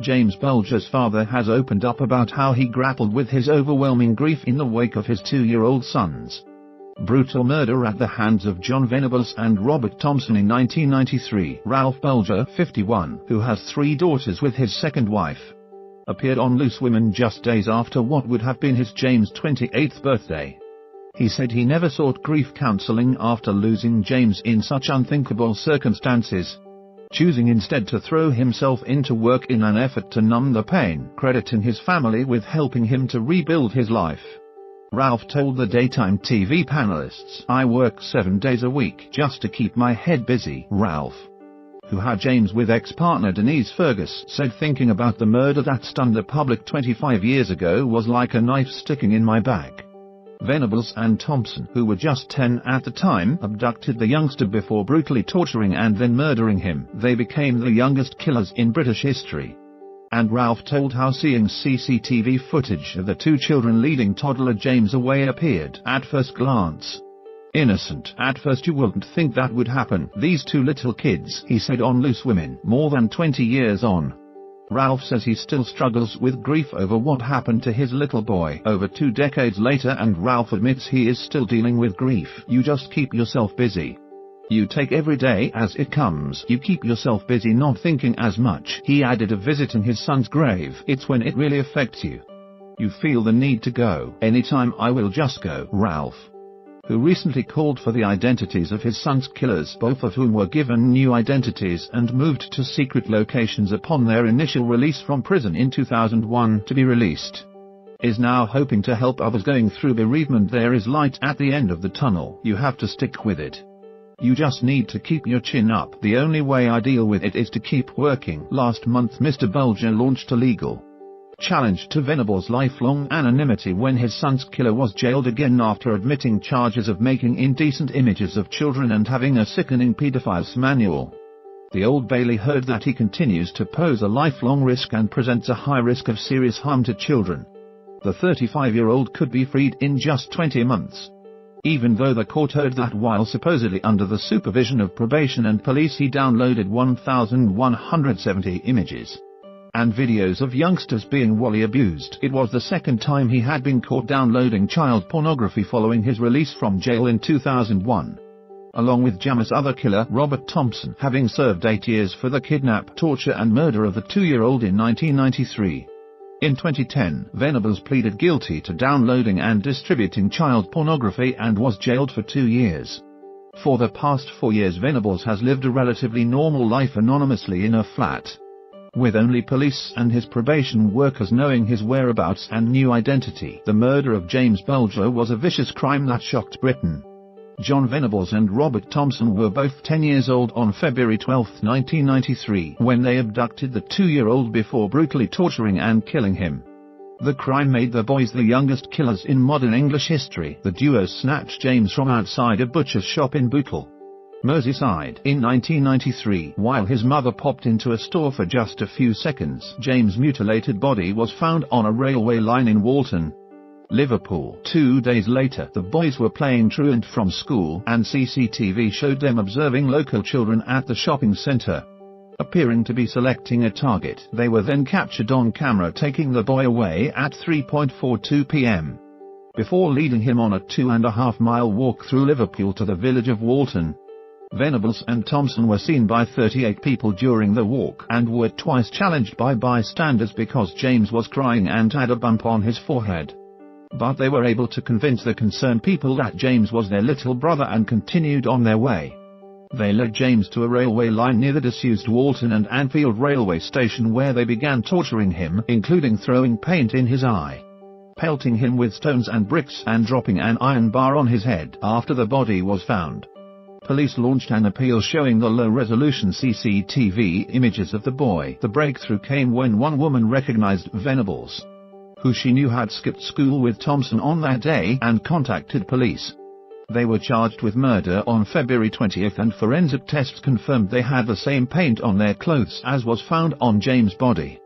James Bulger's father has opened up about how he grappled with his overwhelming grief in the wake of his 2-year-old son's brutal murder at the hands of John Venables and Robert Thompson in 1993. Ralph Bulger, 51, who has 3 daughters with his second wife, appeared on Loose Women just days after what would have been his James' 28th birthday. He said he never sought grief counselling after losing James in such unthinkable circumstances, choosing instead to throw himself into work in an effort to numb the pain, crediting his family with helping him to rebuild his life. Ralph told the daytime TV panellists, "I work 7 days a week just to keep my head busy." Ralph, who had James with ex-partner Denise Fergus, said thinking about the murder that stunned the public 25 years ago was like a knife sticking in my back. Venables and Thompson, who were just 10 at the time, abducted the youngster before brutally torturing and then murdering him. They became the youngest killers in British history. And Ralph told how seeing CCTV footage of the 2 children leading toddler James away appeared, at first glance, innocent. "At first you wouldn't think that would happen. These 2 little kids," he said on Loose Women. More than 20 years on, Ralph says he still struggles with grief over what happened to his little boy over 2 decades later, and Ralph admits he is still dealing with grief. "You just keep yourself busy. You take every day as it comes. You keep yourself busy not thinking as much." He added of visiting his son's grave, "It's when it really affects you. You feel the need to go. Anytime I will just go." Ralph, who recently called for the identities of his son's killers, both of whom were given new identities and moved to secret locations upon their initial release from prison in 2001 to be released, is now hoping to help others going through bereavement. "There is light at the end of the tunnel. You have to stick with it. You just need to keep your chin up. The only way I deal with it is to keep working." Last month Mr. Bulger launched a legal challenge to Venables' lifelong anonymity when his son's killer was jailed again after admitting charges of making indecent images of children and having a sickening pedophile's manual. The Old Bailey heard that he continues to pose a lifelong risk and presents a high risk of serious harm to children. The 35-year-old could be freed in just 20 months. Even though the court heard that while supposedly under the supervision of probation and police he downloaded 1,170 images and videos of youngsters being wholly abused. It was the second time he had been caught downloading child pornography following his release from jail in 2001. Along with James' other killer, Robert Thompson, having served 8 years for the kidnap, torture and murder of the 2-year-old in 1993. In 2010, Venables pleaded guilty to downloading and distributing child pornography and was jailed for 2 years. For the past 4 years Venables has lived a relatively normal life anonymously in a flat, with only police and his probation workers knowing his whereabouts and new identity. The murder of James Bulger was a vicious crime that shocked Britain. John Venables and Robert Thompson were both 10 years old on February 12, 1993, when they abducted the 2-year-old before brutally torturing and killing him. The crime made the boys the youngest killers in modern English history. The duo snatched James from outside a butcher's shop in Bootle, Merseyside, in 1993, while his mother popped into a store for just a few seconds. James' mutilated body was found on a railway line in Walton, Liverpool. 2 days later, the boys were playing truant from school, and CCTV showed them observing local children at the shopping centre, appearing to be selecting a target. They were then captured on camera taking the boy away at 3:42 p.m. before leading him on a 2.5-mile walk through Liverpool to the village of Walton. Venables and Thompson were seen by 38 people during the walk and were twice challenged by bystanders because James was crying and had a bump on his forehead. But they were able to convince the concerned people that James was their little brother and continued on their way. They led James to a railway line near the disused Walton and Anfield railway station where they began torturing him, including throwing paint in his eye, pelting him with stones and bricks and dropping an iron bar on his head. After the body was found, police launched an appeal showing the low-resolution CCTV images of the boy. The breakthrough came when one woman recognized Venables, who she knew had skipped school with Thompson on that day, and contacted police. They were charged with murder on February 20th, and forensic tests confirmed they had the same paint on their clothes as was found on James' body.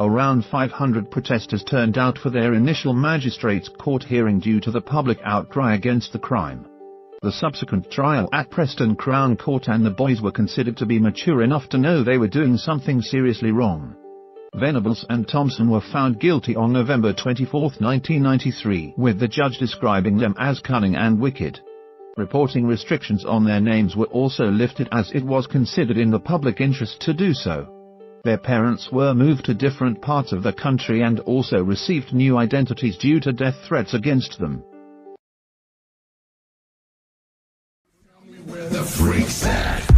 Around 500 protesters turned out for their initial magistrates' court hearing due to the public outcry against the crime. The subsequent trial at Preston Crown Court, and the boys were considered to be mature enough to know they were doing something seriously wrong. Venables and Thompson were found guilty on November 24, 1993, with the judge describing them as cunning and wicked. Reporting restrictions on their names were also lifted as it was considered in the public interest to do so. Their parents were moved to different parts of the country and also received new identities due to death threats against them. Tell me where the freak's at.